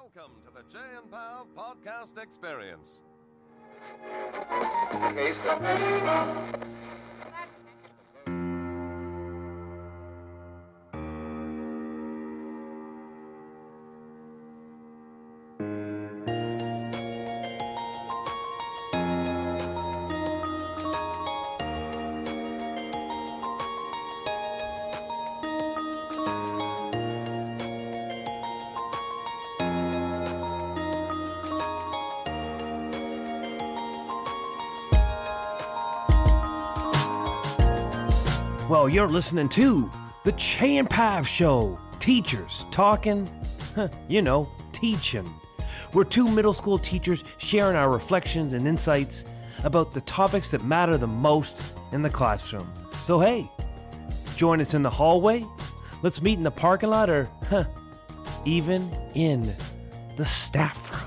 Welcome to the Chey and Pav podcast experience. Well, you're listening to the Chey and Pav Show. Teachers talking, teaching. We're two middle school teachers sharing our reflections and insights about the topics that matter the most in the classroom. So hey, join us in the hallway. Let's meet in the parking lot or, even in the staff room.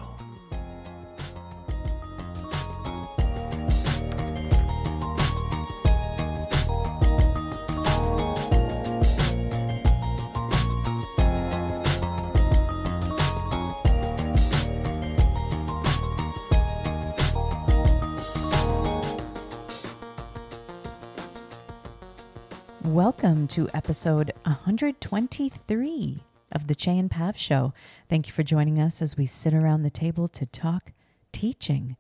Welcome to episode 123 of the Chey and Pav Show. Thank you for joining us as we sit around the table to talk teaching.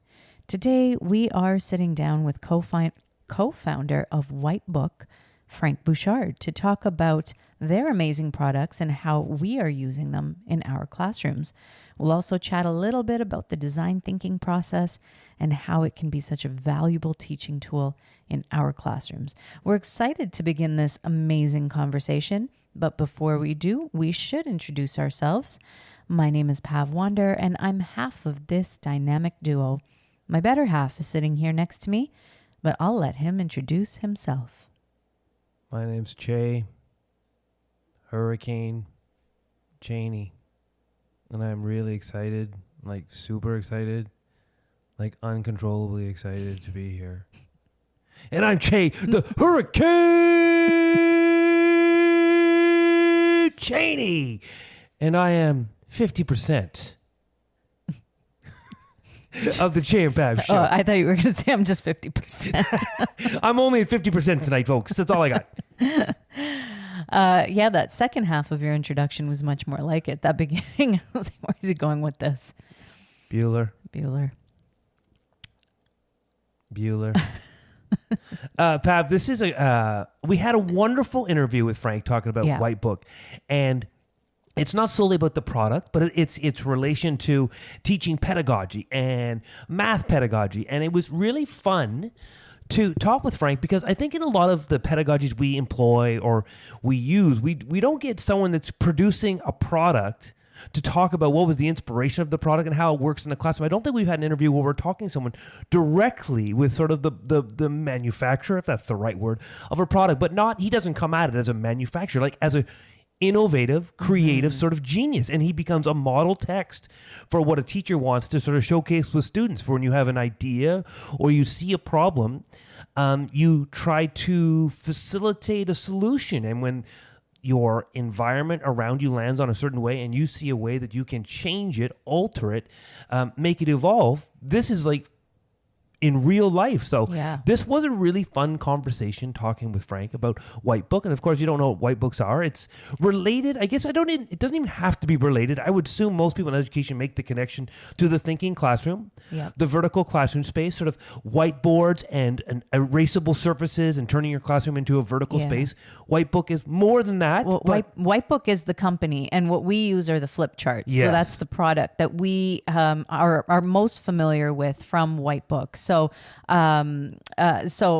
Today, we are sitting down with co-founder of Wipebook, Frank Bouchard, to talk about their amazing products and how we are using them in our classrooms. We'll also chat a little bit about the design thinking process and how it can be such a valuable teaching tool in our classrooms. We're excited to begin this amazing conversation, but before we do, we should introduce ourselves. My name is Pav Wander, and I'm half of this dynamic duo. My better half is sitting here next to me, but I'll let him introduce himself. My name's Chey, Hurricane, Cheney, and I'm really excited, like super excited, like uncontrollably excited to be here. And I'm Chey, the Hurricane Cheney, and I am 50% of the Chey and Pav Show. Oh, I thought you were going to say I'm just 50%. I'm only at 50% tonight, folks. That's all I got. Yeah, that second half of your introduction was much more like it. That beginning, I was like, where is he going with this? Bueller. Pav, this is we had a wonderful interview with Frank talking about Wipebook, and it's not solely about the product, but it's relation to teaching pedagogy and math pedagogy, and it was really fun to talk with Frank because I think in a lot of the pedagogies we employ or we use, we don't get someone that's producing a product to talk about what was the inspiration of the product and how it works in the classroom. I don't think we've had an interview where we're talking to someone directly with sort of the manufacturer, if that's the right word, of a product, but he doesn't come at it as a manufacturer, like as a innovative, creative sort of genius. And he becomes a model text for what a teacher wants to sort of showcase with students. For when you have an idea or you see a problem, you try to facilitate a solution. And when your environment around you lands on a certain way and you see a way that you can change it, alter it, make it evolve, this is like in real life. So This was a really fun conversation talking with Frank about Wipebook. And of course, you don't know what Wipebooks are. It's related. I guess it doesn't even have to be related. I would assume most people in education make the connection to the thinking classroom, the vertical classroom space, sort of whiteboards and erasable surfaces and turning your classroom into a vertical space. Wipebook is more than that. Well, Wipebook is the company, and what we use are the flip charts. Yes. So that's the product that we are most familiar with from Wipebook. So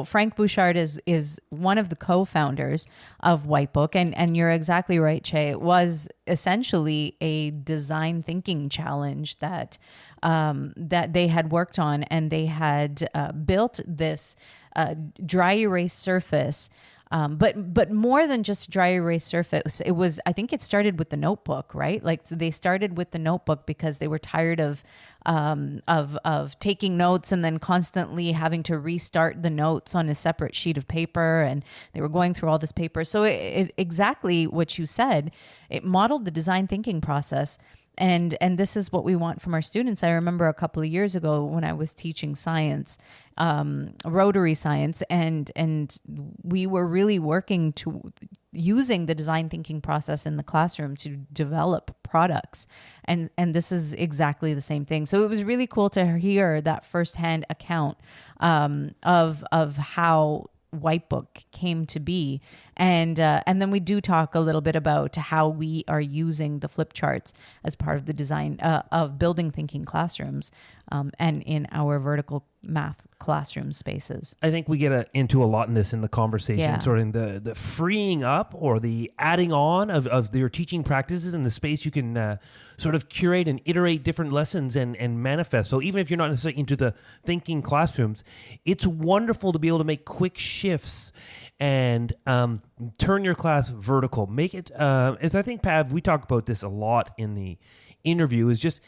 Frank Bouchard is one of the co-founders of Wipebook, and you're exactly right, Chey. It was essentially a design thinking challenge that they had worked on, and they had built this dry erase surface. But more than just dry erase surface, I think it started with the notebook, right? Like, so they started with the notebook because they were tired of taking notes and then constantly having to restart the notes on a separate sheet of paper. And they were going through all this paper. So it exactly what you said, it modeled the design thinking process. And this is what we want from our students. I remember a couple of years ago when I was teaching science, rotary science, and we were really working to using the design thinking process in the classroom to develop products. And this is exactly the same thing. So it was really cool to hear that firsthand account of how Wipebook came to be. And then we do talk a little bit about how we are using the flip charts as part of the design of building thinking classrooms and in our vertical math classroom spaces. I think we get into a lot in this in the conversation, sort of in the freeing up or the adding on of your teaching practices and the space you can sort of curate and iterate different lessons and manifest. So even if you're not necessarily into the thinking classrooms, it's wonderful to be able to make quick shifts and turn your class vertical. Make it, as I think, Pav, we talk about this a lot in the interview, is just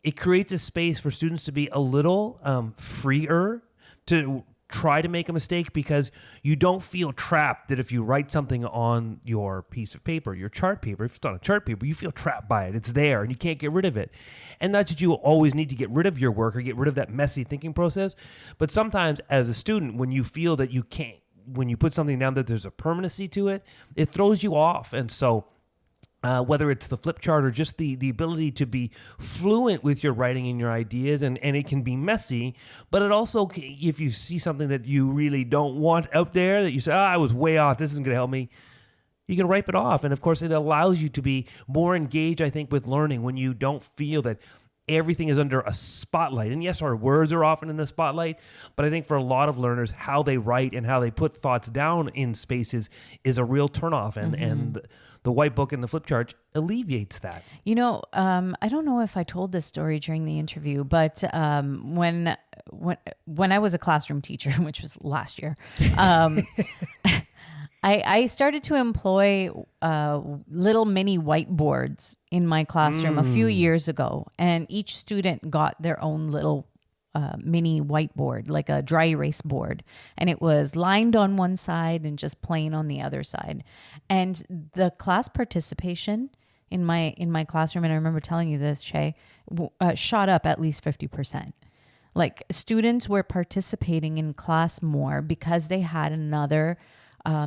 it creates a space for students to be a little freer to try to make a mistake, because you don't feel trapped that if you write something on your piece of paper, your chart paper, if it's on a chart paper, you feel trapped by it. It's there and you can't get rid of it. And not that you always need to get rid of your work or get rid of that messy thinking process, but sometimes as a student, when you feel that you can't, when you put something down that there's a permanency to it, it throws you off. And so whether it's the flip chart or just the ability to be fluent with your writing and your ideas, and it can be messy, but it also, if you see something that you really don't want out there, that you say, I was way off, this isn't going to help me, you can wipe it off. And of course, it allows you to be more engaged, I think, with learning when you don't feel that everything is under a spotlight. And yes, our words are often in the spotlight, but I think for a lot of learners, how they write and how they put thoughts down in spaces is a real turnoff. And the Wipebook and the flip chart alleviates that. You know, I don't know if I told this story during the interview, but when I was a classroom teacher, which was last year, I started to employ little mini whiteboards in my classroom a few years ago, and each student got their own little mini whiteboard, like a dry erase board, and it was lined on one side and just plain on the other side. And the class participation in my classroom, and I remember telling you this, Chey, shot up at least 50%. Like, students were participating in class more because they had another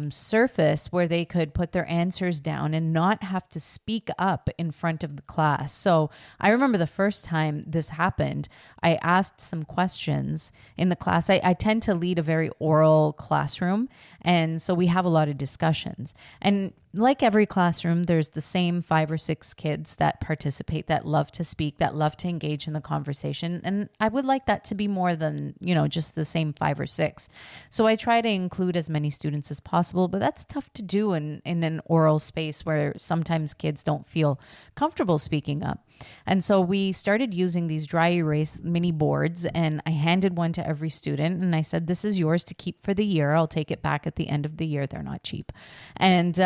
surface where they could put their answers down and not have to speak up in front of the class. So I remember the first time this happened, I asked some questions in the class. I tend to lead a very oral classroom, and so we have a lot of discussions. And like every classroom, there's the same 5 or 6 kids that participate, that love to speak, that love to engage in the conversation. And I would like that to be more than, just the same 5 or 6. So I try to include as many students as possible, but that's tough to do in an oral space where sometimes kids don't feel comfortable speaking up. And so we started using these dry erase mini boards, and I handed one to every student, and I said, this is yours to keep for the year. I'll take it back at the end of the year. They're not cheap. And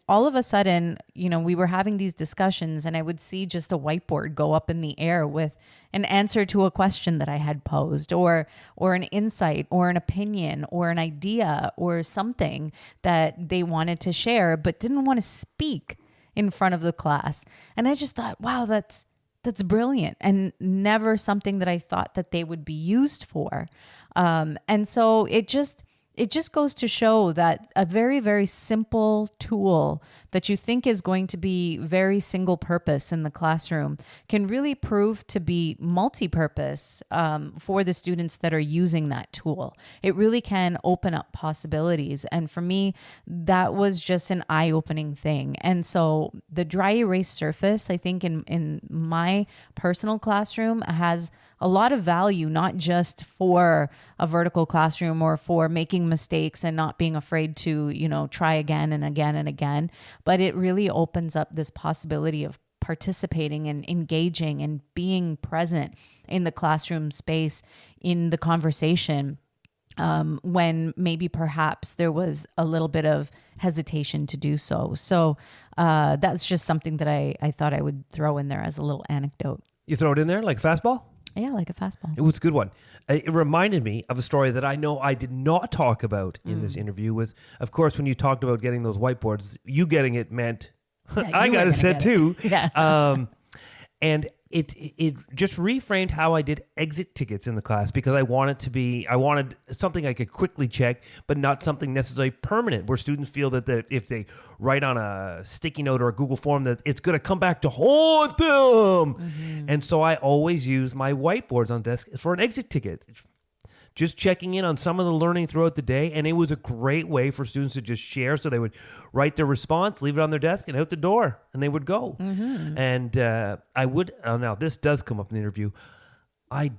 all of a sudden, we were having these discussions, and I would see just a whiteboard go up in the air with an answer to a question that I had posed, or an insight, or an opinion, or an idea, or something that they wanted to share but didn't want to speak in front of the class. And I just thought, wow, that's brilliant, and never something that I thought that they would be used for. And so it just goes to show that a very, very simple tool that you think is going to be very single purpose in the classroom can really prove to be multi-purpose for the students that are using that tool. It really can open up possibilities. And for me, that was just an eye-opening thing. And so the dry erase surface, I think in my personal classroom, has a lot of value, not just for a vertical classroom or for making mistakes and not being afraid to, try again and again and again, but it really opens up this possibility of participating and engaging and being present in the classroom space, in the conversation, when maybe perhaps there was a little bit of hesitation to do so. So that's just something that I thought I would throw in there as a little anecdote. You throw it in there like fastball? Yeah, like a fastball. It was a good one. It reminded me of a story that I know I did not talk about in this interview. Was, of course, when you talked about getting those whiteboards, you getting it meant I got a set too. Yeah. And it just reframed how I did exit tickets in the class, because I wanted something I could quickly check, but not something necessarily permanent, where students feel that if they write on a sticky note or a Google form, that it's going to come back to haunt them. Mm-hmm. And so I always use my whiteboards on desk for an exit ticket, just checking in on some of the learning throughout the day. And it was a great way for students to just share. So they would write their response, leave it on their desk, and out the door, and they would go. Mm-hmm. And now this does come up in the interview. I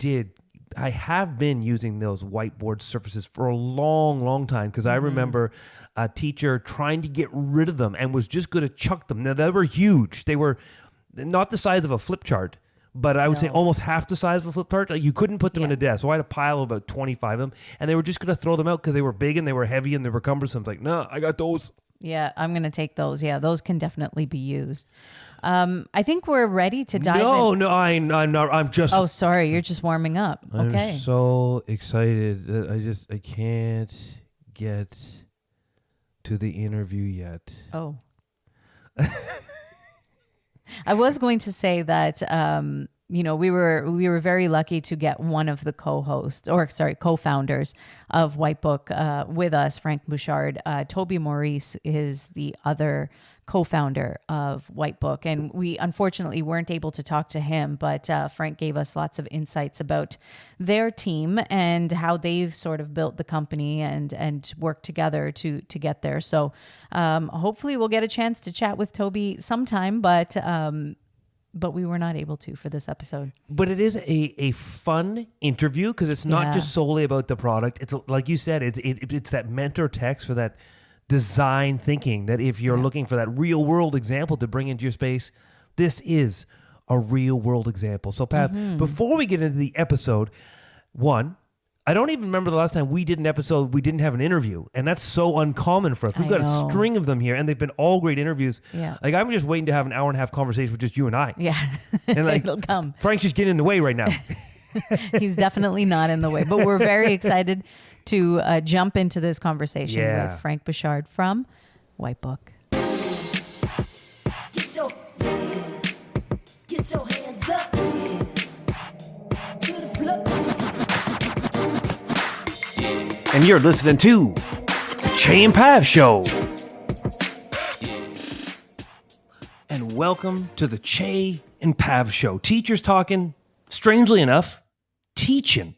have been using those whiteboard surfaces for a long, long time, because I remember a teacher trying to get rid of them and was just going to chuck them. Now, they were huge. They were not the size of a flip chart, but I would say almost half the size of a flip chart. Like, you couldn't put them in a desk. So I had a pile of about 25 of them, and they were just going to throw them out because they were big and they were heavy and they were cumbersome. It's like, no, I got those. Yeah, I'm going to take those. Yeah, those can definitely be used. I think we're ready to dive in. No, I'm not. I'm just... Oh, sorry. You're just warming up. Okay. I'm so excited that I can't get to the interview yet. Oh. I was going to say that, we were very lucky to get one of the co-founders of Wipebook with us, Frank Bouchard. Toby Maurice is the other co-founder of Wipebook, and we unfortunately weren't able to talk to him, but Frank gave us lots of insights about their team and how they've sort of built the company and worked together to get there. So hopefully we'll get a chance to chat with Toby sometime, but we were not able to for this episode. But it is a fun interview, because it's not just solely about the product. It's like you said, it's that mentor text for that design thinking, that if you're looking for that real world example to bring into your space, this is a real world example. So Pav, before we get into the episode, I don't even remember the last time we did an episode we didn't have an interview, and that's so uncommon for us. We've got a string of them here, and they've been all great interviews. Yeah. Like, I'm just waiting to have an hour and a half conversation with just you and I. Yeah. And like, it'll come. Frank's just getting in the way right now. He's definitely not in the way, but we're very excited to jump into this conversation with Frank Bouchard from Wipebook. Get your hands up to the floor. And you're listening to the Chey and Pav Show. And welcome to the Chey and Pav Show. Teachers talking, strangely enough, teaching.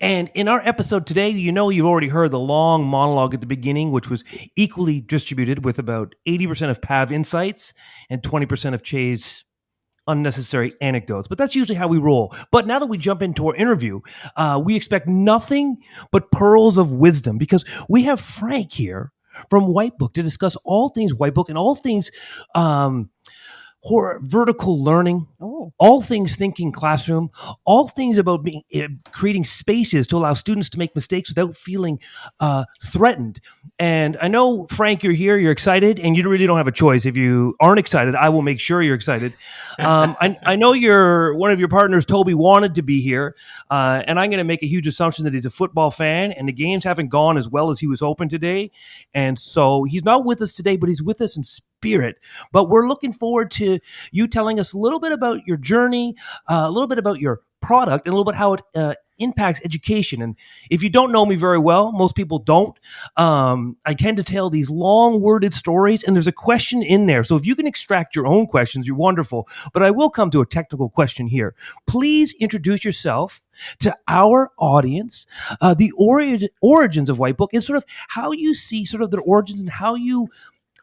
And in our episode today, you've already heard the long monologue at the beginning, which was equally distributed with about 80% of Pav insights and 20% of Chey's unnecessary anecdotes. But that's usually how we roll. But now that we jump into our interview, we expect nothing but pearls of wisdom, because we have Frank here from Wipebook to discuss all things Wipebook and all things vertical learning, all things thinking classroom, all things about creating spaces to allow students to make mistakes without feeling threatened. And I know, Frank, you're here, you're excited, and you really don't have a choice. If you aren't excited, I will make sure you're excited. I know one of your partners, Toby, wanted to be here, and I'm going to make a huge assumption that he's a football fan, and the games haven't gone as well as he was hoping today. And so he's not with us today, but he's with us in spirit. But we're looking forward to you telling us a little bit about your journey, a little bit about your product, and a little bit how it impacts education. And if you don't know me very well, most people don't, I tend to tell these long-worded stories, and there's a question in there. So if you can extract your own questions, you're wonderful. But I will come to a technical question here. Please introduce yourself to our audience, the origins of Wipebook, and sort of how you see sort of their origins and how you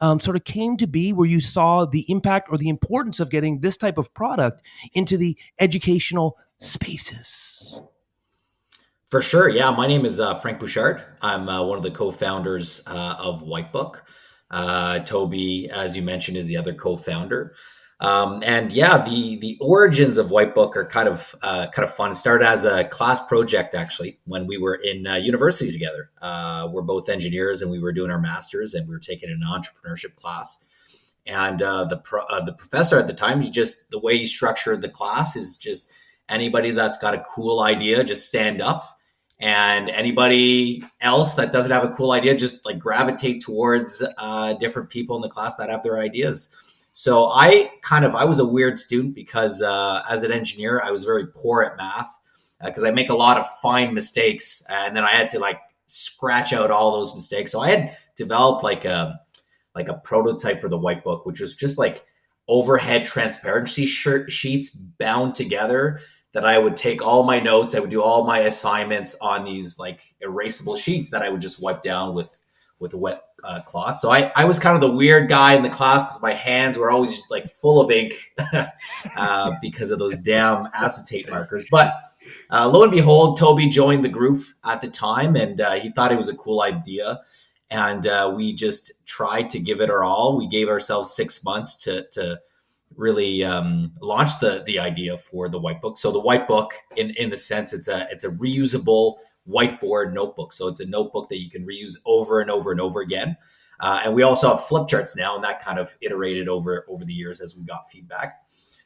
sort of came to be, where you saw the impact or the importance of getting this type of product into the educational spaces. For sure. Yeah. My name is Frank Bouchard. I'm one of the co-founders of Wipebook. Toby, as you mentioned, is the other co-founder. The origins of Wipebook are kind of fun. It started as a class project, actually, when we were in university together. We're both engineers, and we were doing our masters, and we were taking an entrepreneurship class. And the professor at the time, the way he structured the class is just anybody that's got a cool idea, just stand up. And anybody else that doesn't have a cool idea, just like gravitate towards different people in the class that have their ideas. So I was a weird student because as an engineer, I was very poor at math because I make a lot of fine mistakes, and then I had to like scratch out all those mistakes. So I had developed like a prototype for the Wipebook, which was just like overhead transparency sheets bound together that I would take all my notes. I would do all my assignments on these like erasable sheets that I would just wipe down with a wet cloth. So I was kind of the weird guy in the class because my hands were always like full of ink because of those damn acetate markers. But lo and behold, Toby joined the group at the time, and he thought it was a cool idea. And we just tried to give it our all. We gave ourselves 6 months to really launch the idea for the Wipebook. So the Wipebook, in the sense, it's a reusable whiteboard notebook. So it's a notebook that you can reuse over and over and over again. And we also have flip charts now, and that kind of iterated over the years as we got feedback.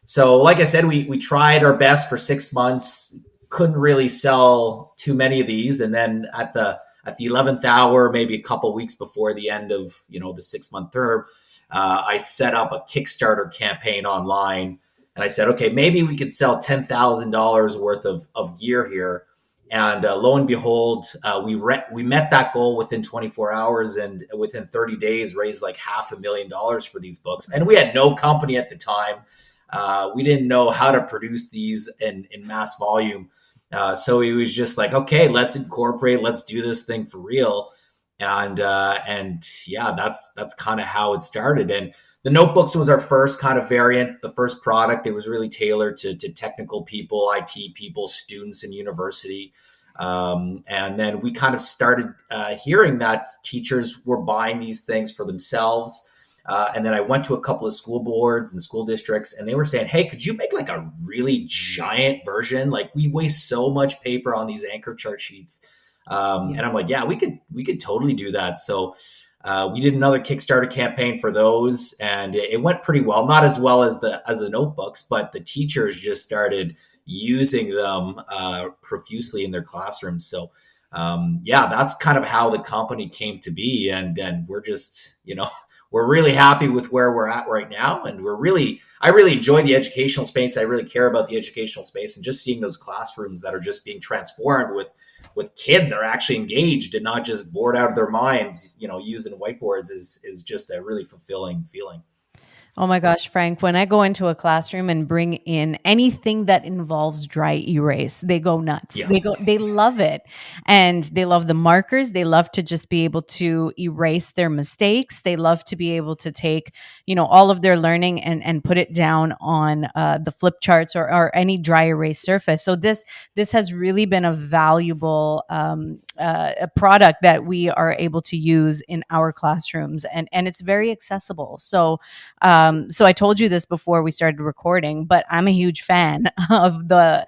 So like I said, we tried our best for 6 months, couldn't really sell too many of these. And then at the 11th hour, maybe a couple weeks before the end of, the 6-month term, I set up a Kickstarter campaign online, and I said, okay, maybe we could sell $10,000 worth of gear here. And lo and behold, we met that goal within 24 hours, and within 30 days raised like $500,000 for these books. And we had no company at the time. We didn't know how to produce these in mass volume. So it was just like, okay, let's incorporate, let's do this thing for real. And yeah, that's kind of how it started. And the notebooks was our first kind of variant, the first product. It was really tailored to technical people, IT people, students in university. And then we kind of started hearing that teachers were buying these things for themselves. And then I went to a couple of school boards and school districts, and they were saying, hey, could you make like a really giant version? Like, we waste so much paper on these anchor chart sheets. And I'm like, yeah, we could totally do that. So we did another Kickstarter campaign for those, and it went pretty well. Not as well as the notebooks, but the teachers just started using them profusely in their classrooms. So yeah, that's kind of how the company came to be. And we're just, we're really happy with where we're at right now. And I really enjoy the educational space. I really care about the educational space, and just seeing those classrooms that are just being transformed with kids that are actually engaged and not just bored out of their minds, using whiteboards is just a really fulfilling feeling. Oh my gosh, Frank, when I go into a classroom and bring in anything that involves dry erase, they go nuts. Yeah. They love it. And they love the markers. They love to just be able to erase their mistakes. They love to be able to take, all of their learning and put it down on the flip charts or any dry erase surface. So this has really been a valuable a product that we are able to use in our classrooms, and it's very accessible. So I told you this before we started recording, but I'm a huge fan of the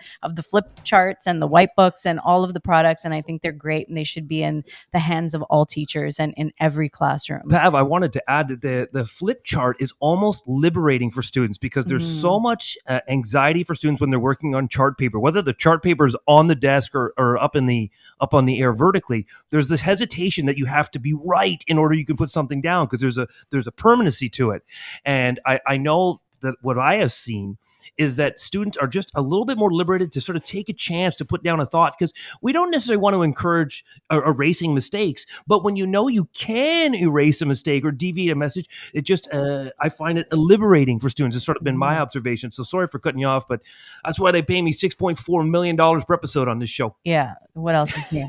flip charts and the Wipebooks and all of the products, and I think they're great, and they should be in the hands of all teachers and in every classroom. Pav, I wanted to add that the flip chart is almost liberating for students, because there's so much anxiety for students when they're working on chart paper, whether the chart paper is on the desk or up on the air vertically. There's this hesitation that you have to be right in order you can put something down, because there's a permanency to it. And I know that what I have seen is that students are just a little bit more liberated to sort of take a chance to put down a thought, because we don't necessarily want to encourage erasing mistakes, but when you can erase a mistake or deviate a message, it just, I find it liberating for students. It's sort of been my observation. So sorry for cutting you off, but that's why they pay me $6.4 million per episode on this show. Yeah. What else is new?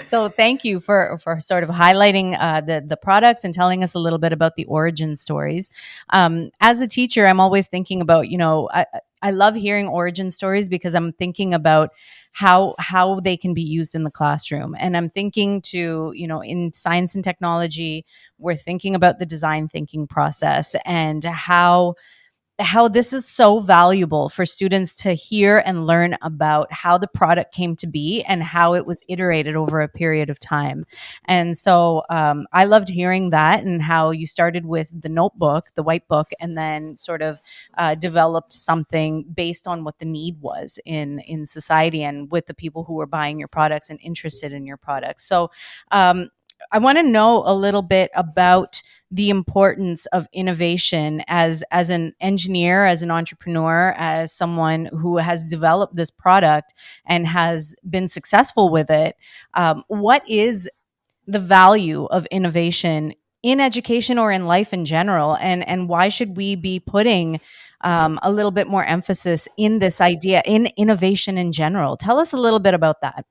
So thank you for sort of highlighting the products and telling us a little bit about the origin stories. As a teacher, I'm always thinking about, I love hearing origin stories, because I'm thinking about how they can be used in the classroom. And I'm thinking to, in science and technology, we're thinking about the design thinking process and how this is so valuable for students to hear and learn about how the product came to be and how it was iterated over a period of time. And so I loved hearing that, and how you started with the notebook, the Wipebook, and then sort of developed something based on what the need was in society and with the people who were buying your products and interested in your products. So I want to know a little bit about the importance of innovation as an engineer, as an entrepreneur, as someone who has developed this product and has been successful with it. What is the value of innovation in education or in life in general, and why should we be putting a little bit more emphasis in this idea, in innovation in general? Tell us a little bit about that.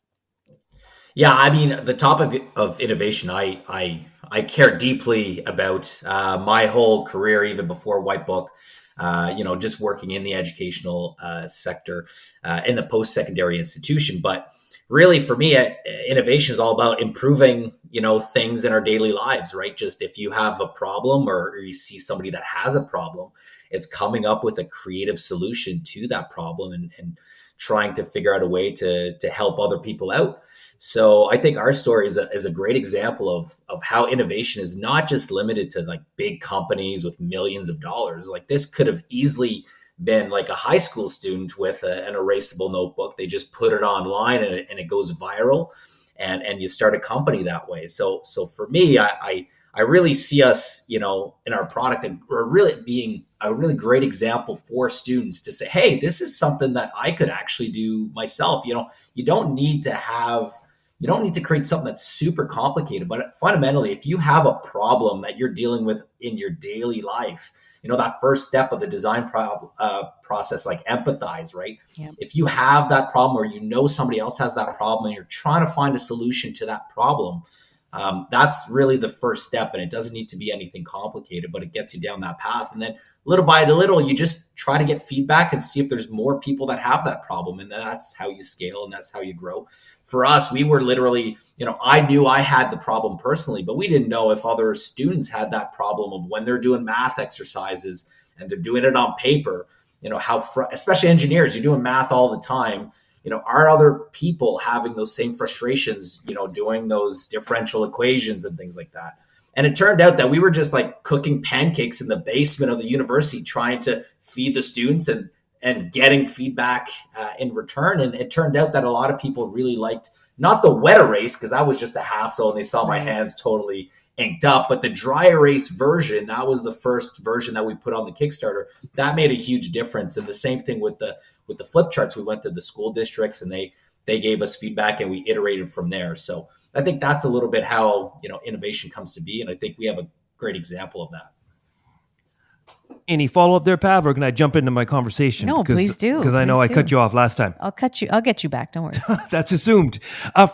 Yeah, I mean, the topic of innovation, I care deeply about my whole career, even before Wipebook. Just working in the educational sector in the post-secondary institution. But really, for me, innovation is all about improving, things in our daily lives, right? Just if you have a problem or you see somebody that has a problem, it's coming up with a creative solution to that problem and trying to figure out a way to help other people out. So I think our story is a great example of how innovation is not just limited to like big companies with millions of dollars. Like this could have easily been like a high school student with an erasable notebook. They just put it online and it goes viral, and you start a company that way. So for me, I really see us, in our product, and we're really being a really great example for students to say, hey, this is something that I could actually do myself. You don't need to create something that's super complicated, but fundamentally, if you have a problem that you're dealing with in your daily life, that first step of the design process, like empathize, right? Yeah. If you have that problem or somebody else has that problem and you're trying to find a solution to that problem, that's really the first step, and it doesn't need to be anything complicated, but it gets you down that path. And then little by little, you just try to get feedback and see if there's more people that have that problem. And that's how you scale and that's how you grow. For us, we were literally, I knew I had the problem personally, but we didn't know if other students had that problem of when they're doing math exercises and they're doing it on paper, especially engineers, you're doing math all the time. Are other people having those same frustrations, doing those differential equations and things like that? And it turned out that we were just like cooking pancakes in the basement of the university, trying to feed the students and getting feedback in return. And it turned out that a lot of people really liked not the wet erase, because that was just a hassle and they saw my hands totally inked up, but the dry erase version, that was the first version that we put on the Kickstarter. That made a huge difference. And the same thing with the flip charts. We went to the school districts and they gave us feedback and we iterated from there. So I think that's a little bit how, innovation comes to be. And I think we have a great example of that. Any follow-up there, Pav, or can I jump into my conversation? No, please do. Because I know I cut you off last time. I'll get you back. Don't worry. That's assumed.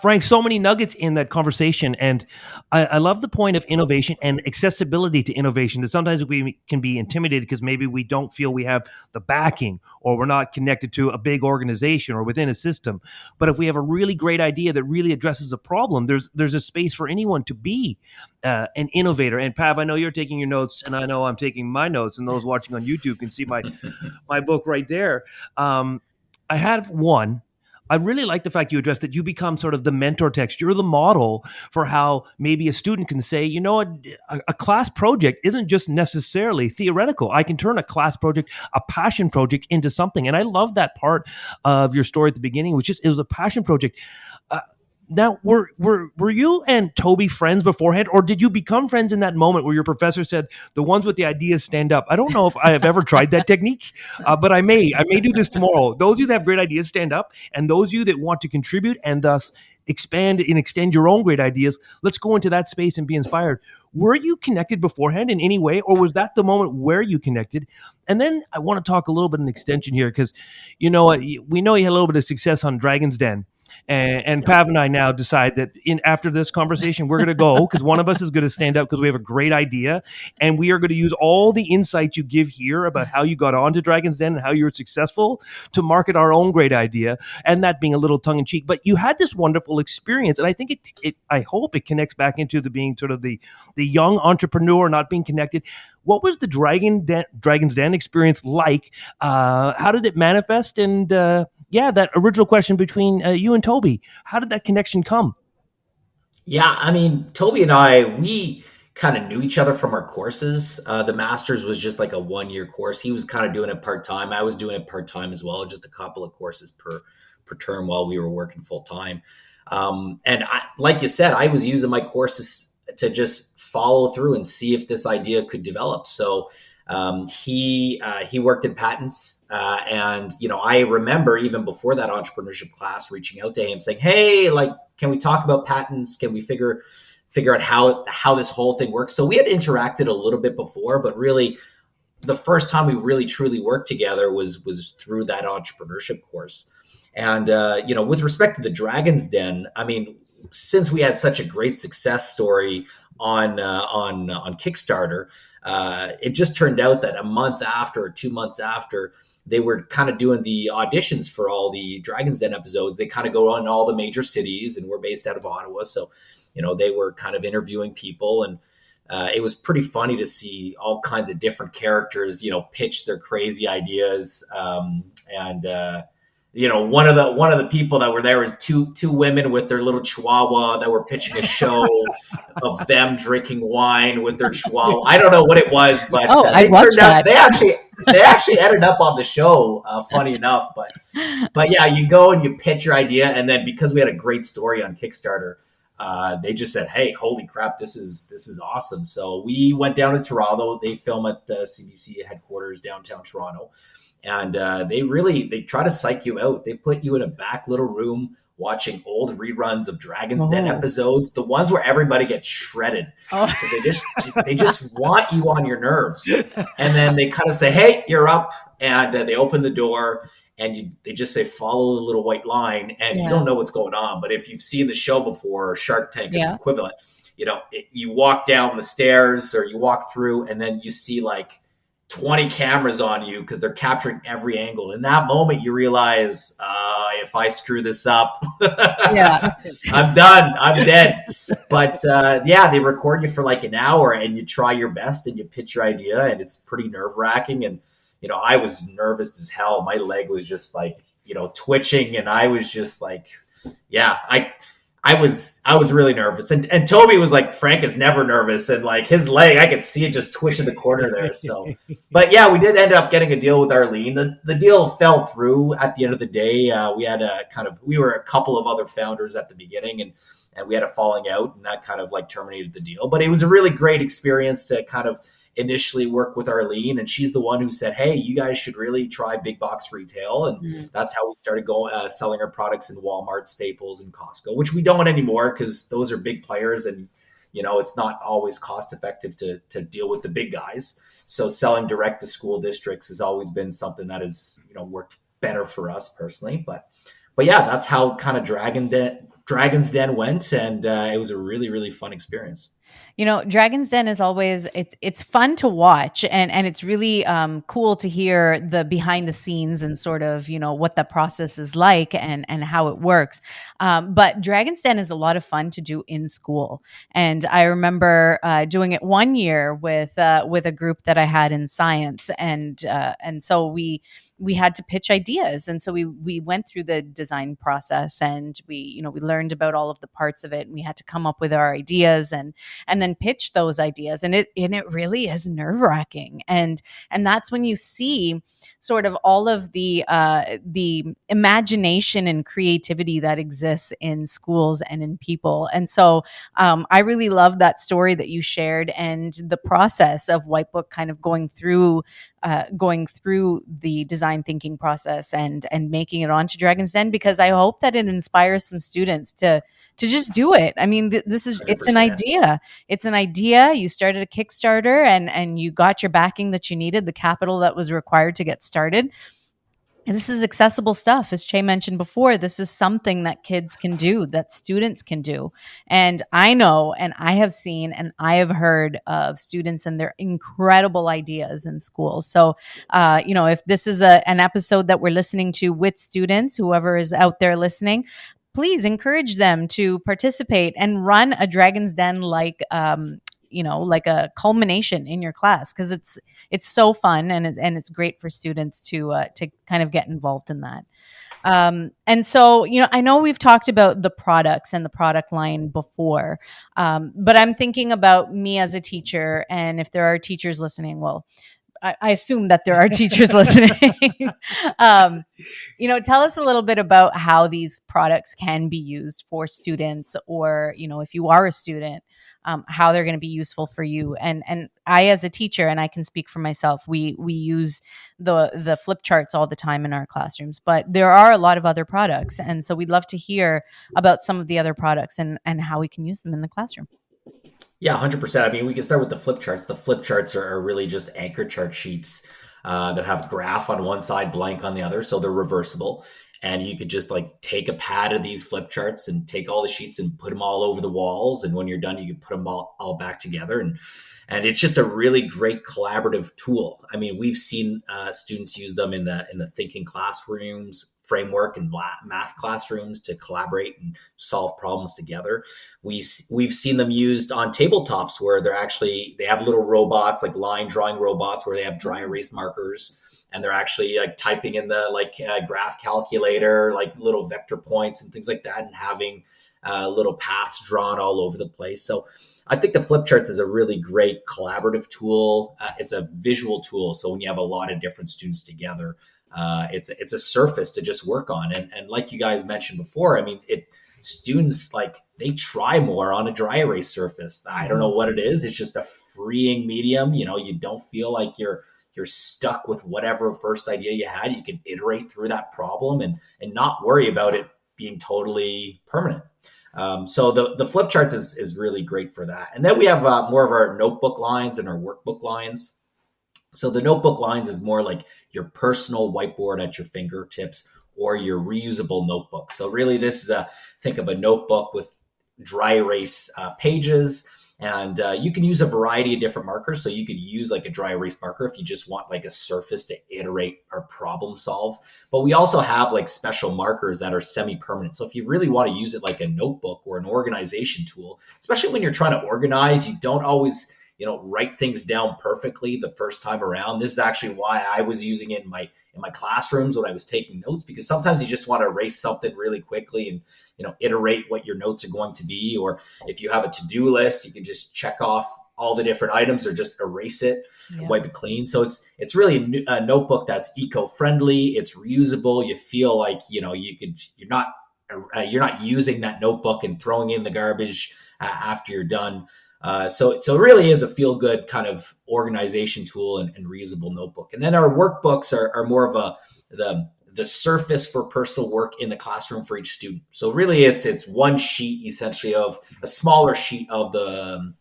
Frank, so many nuggets in that conversation. And I love the point of innovation and accessibility to innovation. That sometimes we can be intimidated because maybe we don't feel we have the backing or we're not connected to a big organization or within a system. But if we have a really great idea that really addresses a problem, there's a space for anyone to be an innovator. And Pav, I know you're taking your notes and I know I'm taking my notes, and those watching on YouTube can see my book right there. I have one. I really like the fact you addressed that you become sort of the mentor text. You're the model for how maybe a student can say, a class project isn't just necessarily theoretical. I can turn a class project, a passion project, into something. And I love that part of your story at the beginning, it was a passion project. Now, were you and Toby friends beforehand, or did you become friends in that moment where your professor said, the ones with the ideas stand up? I don't know if I have ever tried that technique, but I may do this tomorrow. Those of you that have great ideas, stand up. And those of you that want to contribute and thus expand and extend your own great ideas, let's go into that space and be inspired. Were you connected beforehand in any way, or was that the moment where you connected? And then I want to talk a little bit in extension here, because, we know you had a little bit of success on Dragon's Den. And Pav and I now decide that after this conversation, we're going to go, because one of us is going to stand up because we have a great idea. And we are going to use all the insights you give here about how you got onto Dragon's Den and how you were successful to market our own great idea. And that being a little tongue in cheek. But you had this wonderful experience. And I think I hope it connects back into the being sort of the young entrepreneur, not being connected. What was the Dragon's Den experience like? How did it manifest? And that original question between you and Toby, how did that connection come? Yeah, I mean, Toby and I, we kind of knew each other from our courses. The master's was just like a 1-year course. He was kind of doing it part-time. I was doing it part-time as well, just a couple of courses per term while we were working full-time. And like you said, I was using my courses to just follow through and see if this idea could develop. So he worked in patents, and I remember even before that entrepreneurship class reaching out to him saying, "Hey, like, can we talk about patents? Can we figure out how this whole thing works?" So we had interacted a little bit before, but really the first time we really truly worked together was through that entrepreneurship course. And with respect to the Dragon's Den, I mean, since we had such a great success story on Kickstarter, it just turned out that a month after or 2 months after they were kind of doing the auditions for all the Dragon's Den episodes, they kind of go on all the major cities, and we're based out of Ottawa. So, they were kind of interviewing people, and it was pretty funny to see all kinds of different characters, pitch their crazy ideas. One of the people that were there were two women with their little chihuahua that were pitching a show of them drinking wine with their chihuahua. I don't know what it was, but I watched that. They actually ended up on the show. Funny enough, but yeah, you go and you pitch your idea, and then because we had a great story on Kickstarter, they just said, "Hey, holy crap, this is awesome!" So we went down to Toronto. They film at the CBC headquarters downtown Toronto. And they try to psych you out. They put you in a back little room watching old reruns of Dragon's Den episodes, the ones where everybody gets shredded. Because they just want you on your nerves. And then they kind of say, "Hey, you're up." And they open the door, and they just say, "Follow the little white line." And you don't know what's going on. But if you've seen the show before, Shark Tank and the equivalent, you walk down the stairs or you walk through, and then you see like 20 cameras on you because they're capturing every angle. In that moment, you realize, if I screw this up, I'm done. I'm dead. But they record you for like an hour, and you try your best and you pitch your idea, and it's pretty nerve wracking. And, I was nervous as hell. My leg was just like, twitching, and I was just like, I was really nervous. And Toby was like, Frank is never nervous. And like his leg, I could see it just twitch in the corner there. So, but yeah, we did end up getting a deal with Arlene. The deal fell through at the end of the day. We were a couple of other founders at the beginning, and we had a falling out, and that kind of like terminated the deal. But it was a really great experience to kind of initially work with Arlene, and she's the one who said, "Hey, you guys should really try big box retail." And that's how we started selling our products in Walmart, Staples, and Costco, which we don't anymore because those are big players, and it's not always cost effective to deal with the big guys. So selling direct to school districts has always been something that has worked better for us personally. But yeah, that's how kind of Dragon's Den went, and it was a really, really fun experience. Dragon's Den is always, it's fun to watch, and it's really cool to hear the behind the scenes and sort of, what the process is like and how it works. But Dragon's Den is a lot of fun to do in school. And I remember doing it one year with a group that I had in science. And so we had to pitch ideas. And so we went through the design process, and we learned about all of the parts of it, and we had to come up with our ideas and then pitch those ideas. And it really is nerve-wracking. And that's when you see sort of all of the imagination and creativity that exists in schools and in people. And so I really love that story that you shared, and the process of Wipebook kind of going through the design thinking process and making it onto Dragon's Den, because I hope that it inspires some students to just do it. I mean, it's an idea. It's an idea. You started a Kickstarter and you got your backing that you needed, the capital that was required to get started. And this is accessible stuff. As Chey mentioned before, this is something that kids can do, that students can do. And I know, and I have seen, and I have heard of students and their incredible ideas in school. So, if this is an episode that we're listening to with students, whoever is out there listening, please encourage them to participate and run a Dragon's Den like a culmination in your class, because it's so fun and it's great for students to kind of get involved in that. And so, I know we've talked about the products and the product line before, but I'm thinking about me as a teacher, and if there are teachers listening, well, I assume that there are teachers listening. Tell us a little bit about how these products can be used for students, or, if you are a student, how they're going to be useful for you. And I, as a teacher, and I can speak for myself, we use the flip charts all the time in our classrooms, but there are a lot of other products. And so we'd love to hear about some of the other products and how we can use them in the classroom. Yeah, 100%. I mean, we can start with the flip charts. The flip charts are really just anchor chart sheets that have graph on one side, blank on the other. So they're reversible. And you could just like take a pad of these flip charts and take all the sheets and put them all over the walls. And when you're done, you can put them all back together. And it's just a really great collaborative tool. I mean, we've seen students use them in the thinking classrooms framework and math classrooms to collaborate and solve problems together. We've seen them used on tabletops where they have little robots, like line drawing robots, where they have dry erase markers, and they're actually like typing in the graph calculator, like little vector points and things like that, and having little paths drawn all over the place. So I think the flip charts is a really great collaborative tool. It's a visual tool. So when you have a lot of different students together, it's a surface to just work on. And like you guys mentioned before, I mean, students, like, they try more on a dry erase surface. I don't know what it is. It's just a freeing medium. You know, you don't feel like you're stuck with whatever first idea you had. You can iterate through that problem and not worry about it being totally permanent. So the flip charts is really great for that. And then we have more of our notebook lines and our workbook lines. So the notebook lines is more like your personal whiteboard at your fingertips or your reusable notebook. So really this is think of a notebook with dry erase pages. And you can use a variety of different markers. So you could use like a dry erase marker if you just want like a surface to iterate or problem solve. But we also have like special markers that are semi-permanent. So if you really want to use it like a notebook or an organization tool, especially when you're trying to organize, you don't always, write things down perfectly the first time around. This is actually why I was using it in my classrooms when I was taking notes, because sometimes you just want to erase something really quickly and, iterate what your notes are going to be. Or if you have a to-do list, you can just check off all the different items or just erase it, wipe it clean. So it's really a notebook that's eco-friendly. It's reusable. You feel like, you're not using that notebook and throwing in the garbage after you're done. So it really is a feel-good kind of organization tool and reusable notebook. And then our workbooks are more of the surface for personal work in the classroom for each student. So really it's one sheet, essentially, of a smaller sheet of the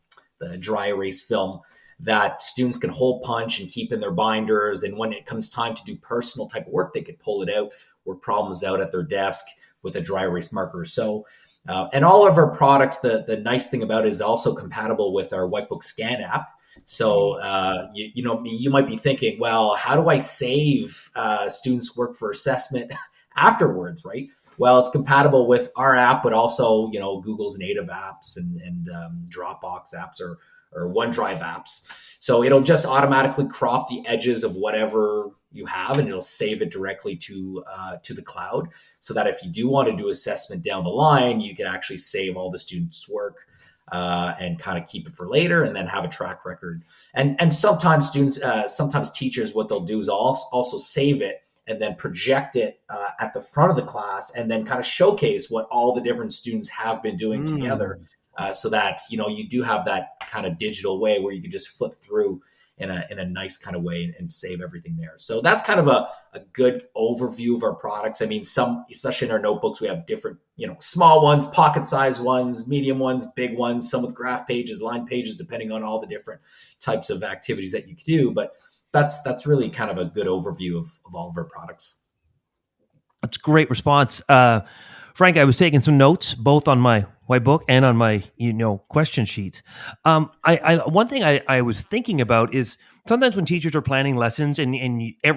dry erase film that students can hole punch and keep in their binders. And when it comes time to do personal type of work, they could pull it out, work problems out at their desk with a dry erase marker. So and all of our products, the nice thing about it is also compatible with our Wipebook Scan app. So, you might be thinking, well, how do I save students' work for assessment afterwards, right? Well, it's compatible with our app, but also, Google's native apps and Dropbox apps or OneDrive apps. So it'll just automatically crop the edges of whatever you have, and it'll save it directly to the cloud, so that if you do want to do assessment down the line, you can actually save all the students' work and kind of keep it for later, and then have a track record. And sometimes sometimes teachers, what they'll do is also save it and then project it at the front of the class, and then kind of showcase what all the different students have been doing together, so that you do have that kind of digital way where you can just flip through in a nice kind of way and save everything there. So that's kind of a good overview of our products. I mean, especially in our notebooks, we have different, small ones, pocket size ones, medium ones, big ones, some with graph pages, line pages, depending on all the different types of activities that you can do. But that's really kind of a good overview of all of our products. That's a great response. Frank, I was taking some notes, both on my Wipebook and on my, question sheet. One thing I was thinking about is sometimes when teachers are planning lessons, and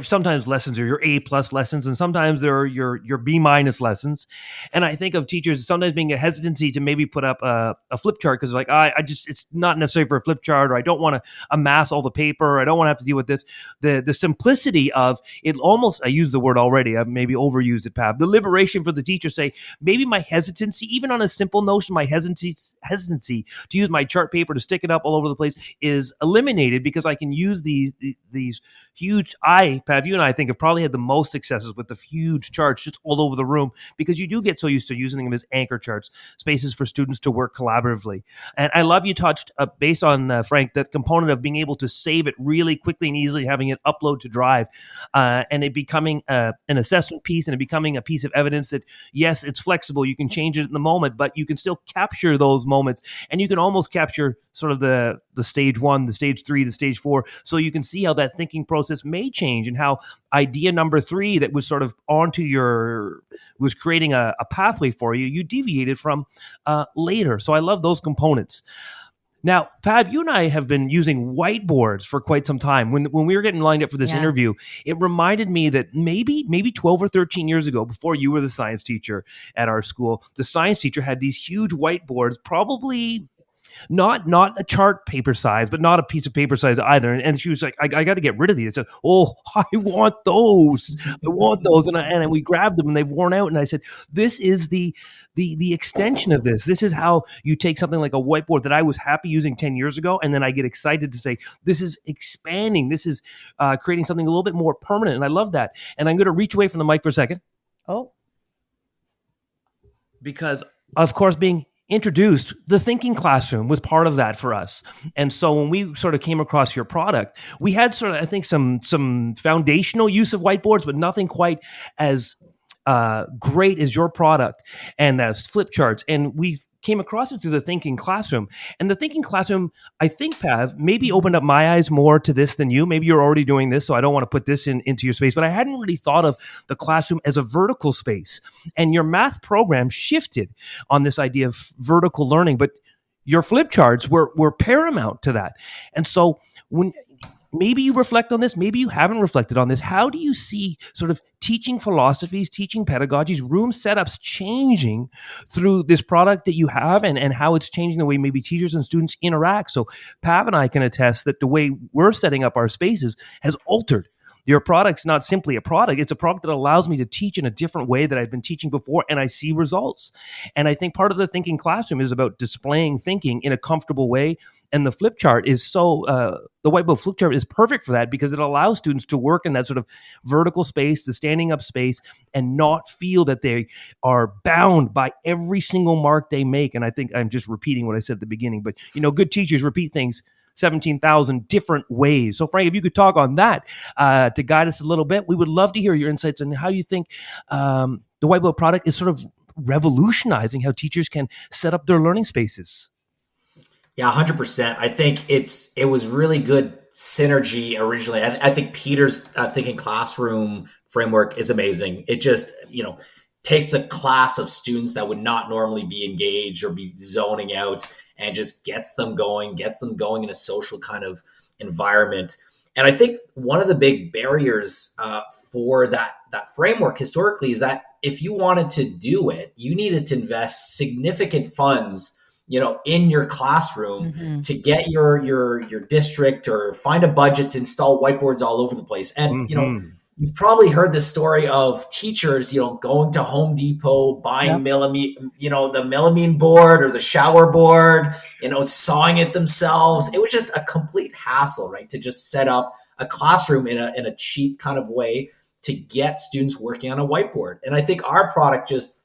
sometimes lessons are your A+ lessons, and sometimes they're your B- lessons. And I think of teachers sometimes being a hesitancy to maybe put up a flip chart because like it's not necessary for a flip chart, or I don't want to amass all the paper, or I don't want to have to deal with this. The simplicity of it, almost, I used the word already, I maybe overused it, Pav. The liberation for the teacher, say maybe my hesitancy, even on a simple note most of my hesitancy to use my chart paper to stick it up all over the place is eliminated, because I can use these huge, Pav, you and I think have probably had the most successes with the huge charts just all over the room, because you do get so used to using them as anchor charts, spaces for students to work collaboratively. And I love you touched, based on Frank, that component of being able to save it really quickly and easily, having it upload to Drive, and it becoming an assessment piece, and it becoming a piece of evidence that, yes, it's flexible. You can change it in the moment, but you can still capture those moments, and you can almost capture sort of the stage 1, the stage 3, the stage 4. So you can see how that thinking process may change, and how idea number 3 that was sort of was creating a pathway for you, you deviated from later. So I love those components. Now, Pav, you and I have been using whiteboards for quite some time. When we were getting lined up for this interview, it reminded me that maybe 12 or 13 years ago, before you were the science teacher at our school, the science teacher had these huge whiteboards, probably not a chart paper size, but not a piece of paper size either. And she was like, I got to get rid of these. I said, oh, I want those. I want those. And we grabbed them, and they've worn out. And I said, this is the extension of this. This is how you take something like a whiteboard that I was happy using 10 years ago, and then I get excited to say, this is expanding. This is creating something a little bit more permanent. And I love that. And I'm going to reach away from the mic for a second. Oh. Because, of course, being introduced, the thinking classroom was part of that for us. And so when we sort of came across your product, we had sort of, I think, some foundational use of whiteboards, but nothing quite as great as your product and those flip charts. And we came across it through the thinking classroom. And the thinking classroom, I think, Pav, maybe opened up my eyes more to this than you. Maybe you're already doing this, so I don't want to put this into your space. But I hadn't really thought of the classroom as a vertical space. And your math program shifted on this idea of vertical learning. But your flip charts were paramount to that. And so maybe you reflect on this, maybe you haven't reflected on this. How do you see sort of teaching philosophies, teaching pedagogies, room setups changing through this product that you have, and how it's changing the way maybe teachers and students interact? So Pav and I can attest that the way we're setting up our spaces has altered. Your product's not simply a product. It's a product that allows me to teach in a different way that I've been teaching before, and I see results. And I think part of the thinking classroom is about displaying thinking in a comfortable way. And the flip chart is the whiteboard flip chart is perfect for that, because it allows students to work in that sort of vertical space, the standing up space, and not feel that they are bound by every single mark they make. And I think I'm just repeating what I said at the beginning, but good teachers repeat things 17,000 different ways. So Frank, if you could talk on that to guide us a little bit, we would love to hear your insights on how you think the Whitebook product is sort of revolutionizing how teachers can set up their learning spaces. Yeah, 100%. I think it was really good synergy originally. I think Peter's thinking classroom framework is amazing. It just, takes a class of students that would not normally be engaged or be zoning out, and just gets them going in a social kind of environment. And I think one of the big barriers for that framework historically is that if you wanted to do it, you needed to invest significant funds, in your classroom to get your district, or find a budget to install whiteboards all over the place. And, you've probably heard the story of teachers, going to Home Depot, buying the melamine board or the shower board, sawing it themselves. It was just a complete hassle, right? To just set up a classroom in a cheap kind of way to get students working on a whiteboard. And I think our product, just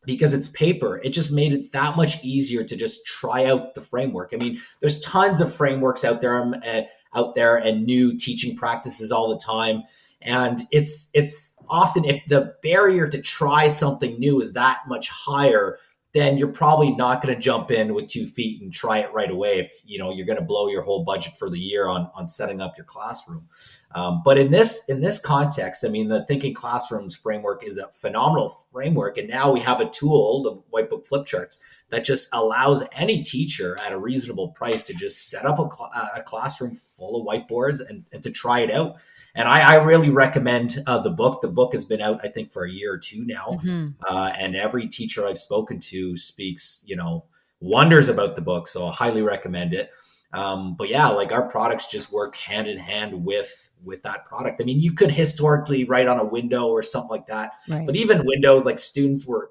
because it's paper, it just made it that much easier to just try out the framework. I mean, there's tons of frameworks out there and new teaching practices all the time. And it's often, if the barrier to try something new is that much higher, then you're probably not going to jump in with 2 feet and try it right away if you're going to blow your whole budget for the year on setting up your classroom. But in this context, I mean, the Thinking Classrooms framework is a phenomenal framework. And now we have a tool, the Wipebook flip charts, that just allows any teacher at a reasonable price to just set up a classroom full of whiteboards and to try it out. And I really recommend the book. The book has been out, I think, for a year or two now. And every teacher I've spoken to speaks, wonders about the book. So I highly recommend it. But yeah, like, our products just work hand in hand with that product. I mean, you could historically write on a window or something like that. Right. But even windows, like, students were,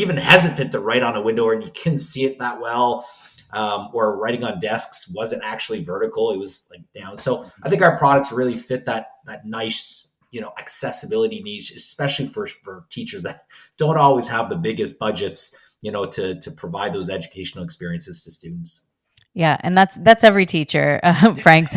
even hesitant to write on a window, and you couldn't see it that well. Or writing on desks wasn't actually vertical; it was like down. So I think our products really fit that nice, accessibility niche, especially for teachers that don't always have the biggest budgets, to provide those educational experiences to students. Yeah, and that's every teacher, Frank.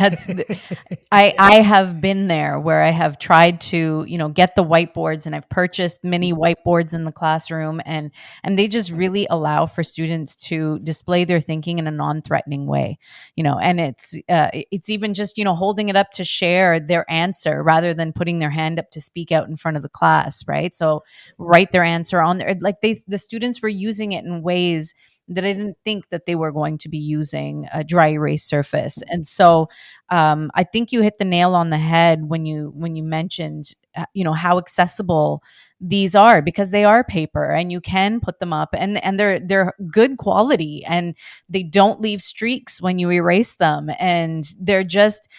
I have been there where I have tried to, get the whiteboards, and I've purchased mini whiteboards in the classroom, and they just really allow for students to display their thinking in a non-threatening way, and it's even just, holding it up to share their answer rather than putting their hand up to speak out in front of the class, right? So write their answer on there. Like the students were using it in ways that I didn't think that they were going to be using a dry erase surface. And so I think you hit the nail on the head when you mentioned, how accessible these are, because they are paper and you can put them up and they're good quality and they don't leave streaks when you erase them. And they're just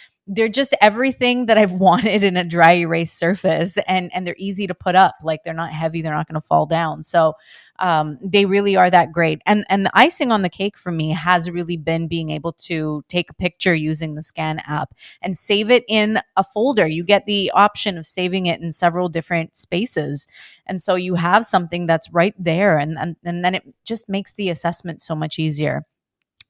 everything that I've wanted in a dry erase surface, and they're easy to put up. Like, they're not heavy, they're not going to fall down. So they really are that great. And the icing on the cake for me has really been being able to take a picture using the Scan app and save it in a folder. You get the option of saving it in several different spaces. And so you have something that's right there, and then it just makes the assessment so much easier.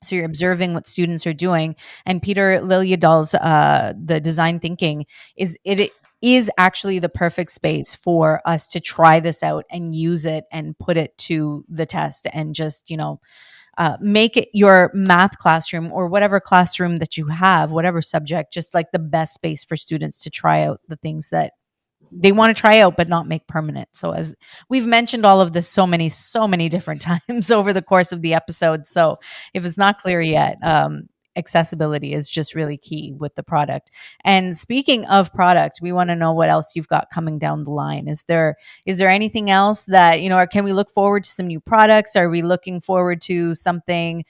So you're observing what students are doing. And Peter Liljedahl's the design thinking is actually the perfect space for us to try this out and use it and put it to the test, and just, make it your math classroom or whatever classroom that you have, whatever subject, just like the best space for students to try out the things that they want to try out but not make permanent. So as we've mentioned all of this so many different times over the course of the episode. So if it's not clear yet, accessibility is just really key with the product. And speaking of product, we want to know what else you've got coming down the line. Is there anything else that, or can we look forward to some new products? Are we looking forward to something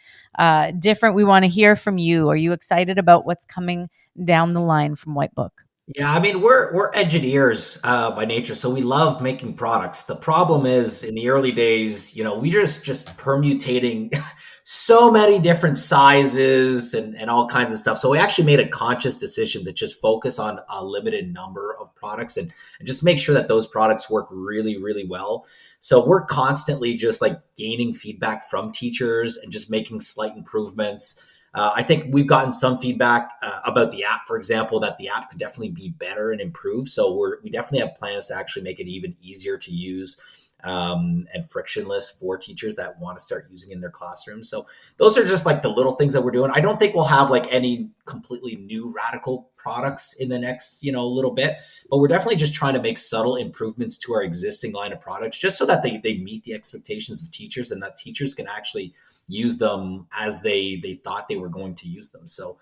different? We want to hear from you. Are you excited about what's coming down the line from Wipebook? Yeah, I mean, we're engineers by nature, so we love making products. The problem is, in the early days, we just permutating so many different sizes and all kinds of stuff. So we actually made a conscious decision to just focus on a limited number of products and just make sure that those products work really, really well. So we're constantly just like gaining feedback from teachers and just making slight improvements. I think we've gotten some feedback about the app, for example, that the app could definitely be better and improve. So we definitely have plans to actually make it even easier to use and frictionless for teachers that want to start using in their classrooms. So those are just like the little things that we're doing. I don't think we'll have like any completely new radical products in the next, little bit, but we're definitely just trying to make subtle improvements to our existing line of products, just so that they meet the expectations of teachers and that teachers can actually use them as they thought they were going to use them. So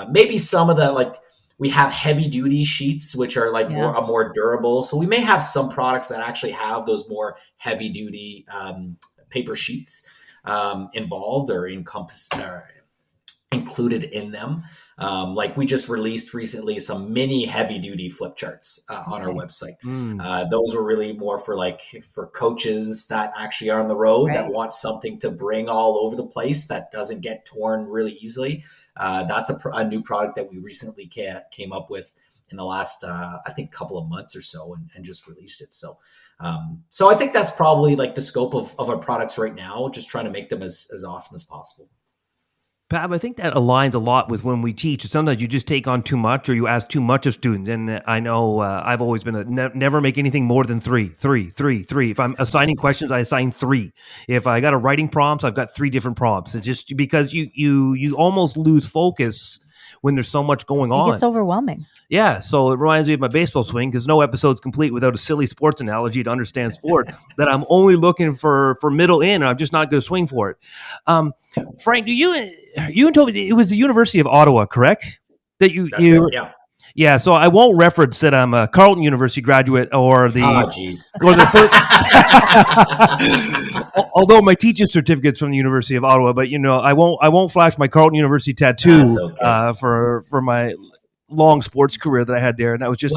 maybe some of the, we have heavy duty sheets, which are more durable. So we may have some products that actually have those more heavy duty paper sheets involved or encompassed included in them. Like we just released recently some mini heavy duty flip charts on our website. Those were really more for coaches that actually are on the road that want something to bring all over the place that doesn't get torn really easily. That's a new product that we recently came up with in the last, I think, couple of months or so, and just released it. So I think that's probably like the scope of our products right now, just trying to make them as awesome as possible. Pav, I think that aligns a lot with when we teach. Sometimes you just take on too much or you ask too much of students. And I know I've always been never make anything more than three. If I'm assigning questions, I assign 3. If I got a writing prompts, I've got 3 different prompts. It's just because you almost lose focus when there's so much going on. It gets overwhelming. Yeah, so it reminds me of my baseball swing, because no episode's complete without a silly sports analogy to understand sport, that I'm only looking for middle in, and I'm just not going to swing for it. Frank, you told me it was the University of Ottawa, correct? That's it, yeah. Yeah, so I won't reference that I'm a Carleton University graduate or the although my teaching certificate's from the University of Ottawa, but I won't flash my Carleton University tattoo for my long sports career that I had there, and that was just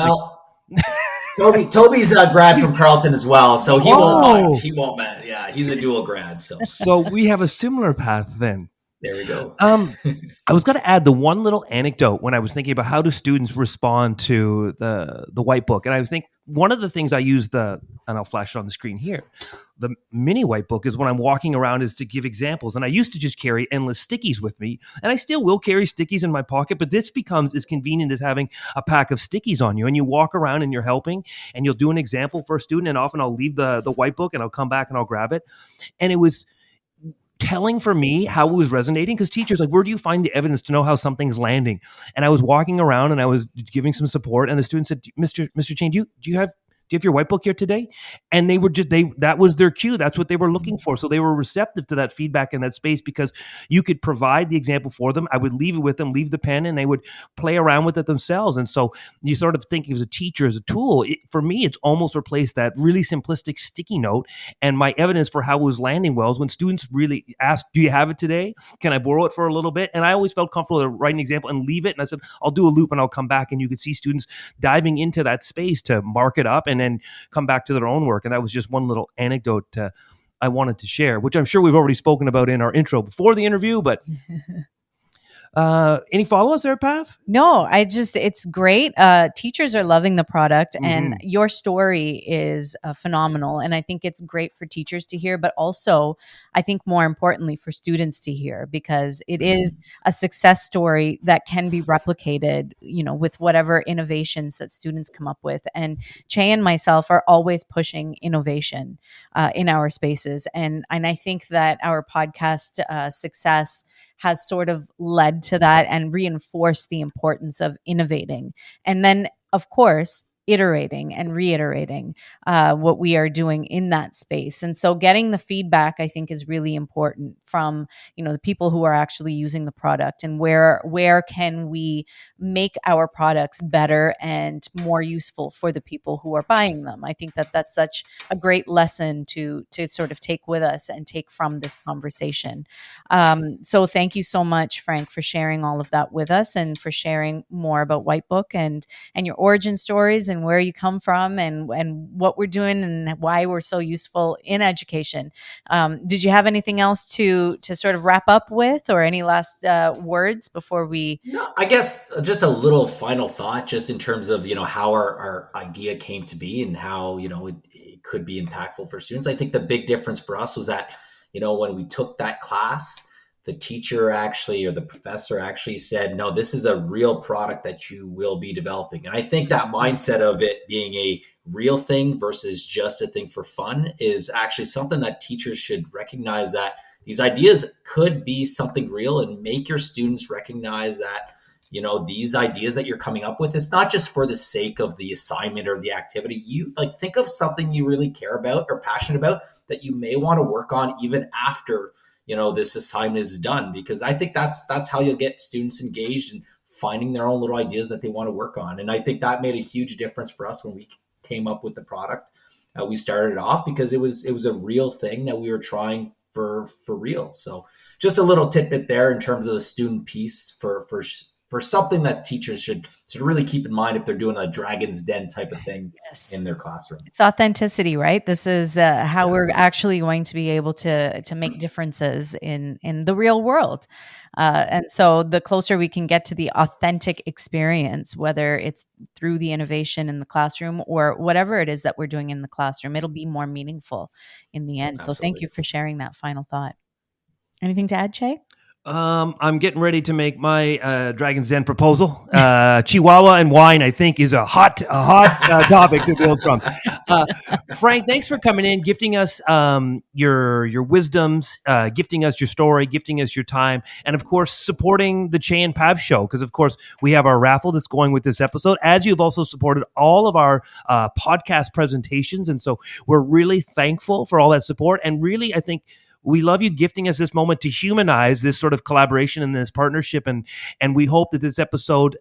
Toby's a grad from Carleton as well, so he won't mind. He won't mind. Yeah, he's a dual grad. So we have a similar path then. There we go. I was going to add the one little anecdote when I was thinking about how do students respond to the Wipebook. And I think one of the things I use and I'll flash it on the screen here, the mini Wipebook is when I'm walking around is to give examples. And I used to just carry endless stickies with me. And I still will carry stickies in my pocket, but this becomes as convenient as having a pack of stickies on you. And you walk around and you're helping and you'll do an example for a student. And often I'll leave the Wipebook and I'll come back and I'll grab it. And it was telling for me how it was resonating, because teachers like, where do you find the evidence to know how something's landing? And I was walking around and I was giving some support, and the student said, Mr. Cheyne, do you have your Wipebook here today? And they were that was their cue. That's what they were looking for. So they were receptive to that feedback in that space because you could provide the example for them. I would leave it with them, leave the pen, and they would play around with it themselves. And so you sort of think as a teacher, as a tool, for me, it's almost replaced that really simplistic sticky note. And my evidence for how it was landing well is when students really ask, do you have it today? Can I borrow it for a little bit? And I always felt comfortable to write an example and leave it. And I said, I'll do a loop and I'll come back. And you could see students diving into that space to mark it up and then come back to their own work. And that was just one little anecdote I wanted to share, which I'm sure we've already spoken about in our intro before the interview, but any follow-ups there, Pav? No, it's great. Teachers are loving the product, and your story is phenomenal. And I think it's great for teachers to hear, but also I think more importantly for students to hear, because it is a success story that can be replicated, with whatever innovations that students come up with. And Chey and myself are always pushing innovation in our spaces. And I think that our podcast success has sort of led to that and reinforced the importance of innovating. And then, of course, iterating and reiterating what we are doing in that space. And so getting the feedback, I think, is really important from, the people who are actually using the product, and where can we make our products better and more useful for the people who are buying them. I think that that's such a great lesson to sort of take with us and take from this conversation. So thank you so much, Frank, for sharing all of that with us and for sharing more about Wipebook and your origin stories and where you come from and what we're doing and why we're so useful in education. Did you have anything else to sort of wrap up with, or any last words before we? No, I guess just a little final thought, just in terms of, how our idea came to be and how, it could be impactful for students. I think the big difference for us was that, when we took that class, the teacher actually, or the professor actually said, no, this is a real product that you will be developing. And I think that mindset of it being a real thing versus just a thing for fun is actually something that teachers should recognize, that these ideas could be something real, and make your students recognize that, these ideas that you're coming up with, it's not just for the sake of the assignment or the activity. You think of something you really care about or passionate about that you may want to work on even after this assignment is done, because I think that's how you'll get students engaged and finding their own little ideas that they want to work on. And I think that made a huge difference for us when we came up with the product. We started it off because it was a real thing that we were trying for real. So just a little tidbit there in terms of the student piece for something that teachers should really keep in mind if they're doing a Dragon's Den type of thing in their classroom. It's authenticity, right? This is how we're actually going to be able to make differences in the real world. And so the closer we can get to the authentic experience, whether it's through the innovation in the classroom or whatever it is that we're doing in the classroom, it'll be more meaningful in the end. Absolutely. So thank you for sharing that final thought. Anything to add, Chey? I'm getting ready to make my Dragon's Den proposal. Chihuahua and wine, I think, is a hot topic to build from. Frank, thanks for coming in, gifting us your wisdoms, gifting us your story, gifting us your time, and of course supporting the Chey and Pav Show, because of course we have our raffle that's going with this episode, as you've also supported all of our podcast presentations, and so we're really thankful for all that support. And really, I think we love you gifting us this moment to humanize this sort of collaboration and this partnership. And we hope that this episode,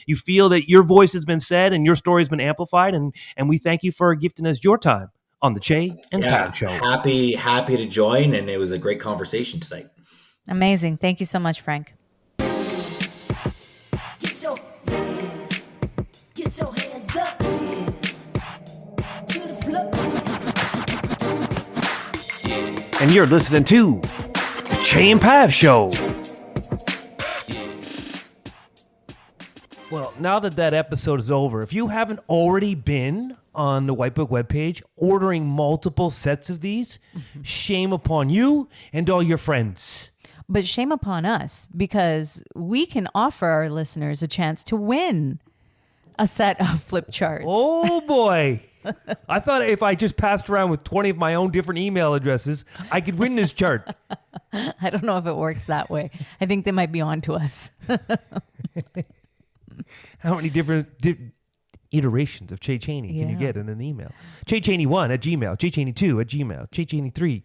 you feel that your voice has been said and your story has been amplified. And we thank you for gifting us your time on the Chey and Pav Show. Happy to join. And it was a great conversation tonight. Amazing. Thank you so much, Frank. Get your hands up. And you're listening to the Chey and Pav Show. Well, now that episode is over, if you haven't already been on the Wipebook webpage ordering multiple sets of these, shame upon you and all your friends. But shame upon us, because we can offer our listeners a chance to win a set of flip charts. Oh, boy. I thought if I just passed around with 20 of my own different email addresses, I could win this chart. I don't know if it works that way. I think they might be on to us. How many different iterations of Chey Cheney can you get in an email? CheyCheney1 at Gmail, CheyCheney2 at Gmail, CheyCheney3.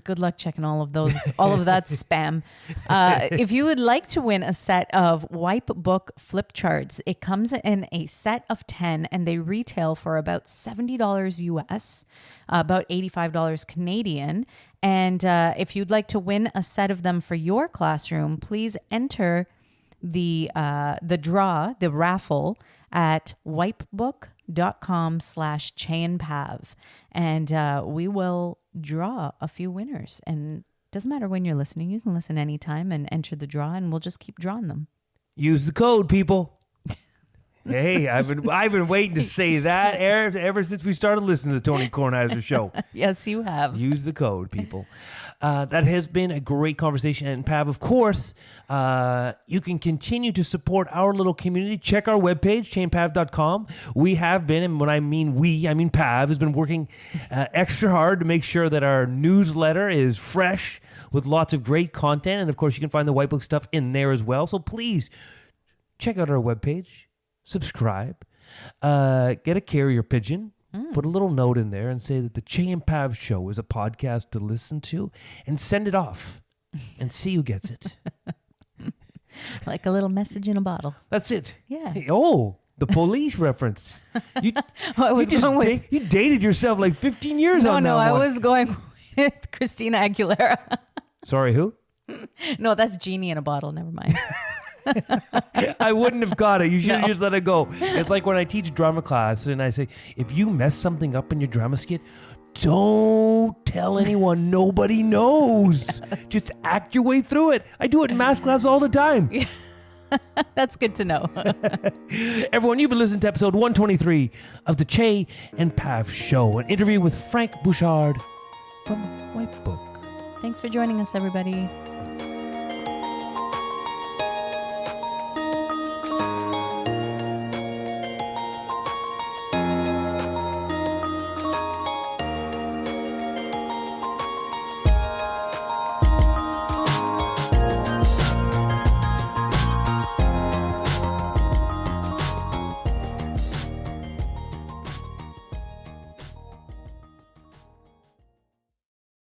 Good luck checking all of those. All of that spam. If you would like to win a set of Wipebook flip charts, it comes in a set of 10 and they retail for about $70 US, about $85 Canadian. And if you'd like to win a set of them for your classroom, please enter the raffle at wipebook.com/Chey and Pav. And we will draw a few winners. And it doesn't matter when you're listening. You can listen anytime and enter the draw, and we'll just keep drawing them. Use the code, people. Hey, I've been waiting to say that ever since we started listening to the Tony Kornheiser show. Yes, you have. Use the code, people. That has been a great conversation. And Pav, of course, you can continue to support our little community. Check our webpage, cheyandpav.com. We have been, and when I mean we, I mean Pav, has been working extra hard to make sure that our newsletter is fresh with lots of great content. And of course, you can find the Wipebook stuff in there as well. So please check out our webpage. Subscribe, get a carrier pigeon, put a little note in there and say that the Chey and Pav Show is a podcast to listen to, and send it off and see who gets it. Like a little message in a bottle. That's it. Yeah. Oh, the police reference. You dated yourself like 15 years on that one. I was going with Christina Aguilera. Sorry, who? No, that's Genie in a bottle. Never mind. I wouldn't have got it. You should have just let it go. It's like when I teach drama class and I say, if you mess something up in your drama skit, don't tell anyone. Nobody knows. Just act your way through it. I do it in math class all the time. That's good to know. Everyone, you've been listening to episode 123 of the Chey and Pav Show, an interview with Frank Bouchard from Wipebook. Thanks for joining us, everybody.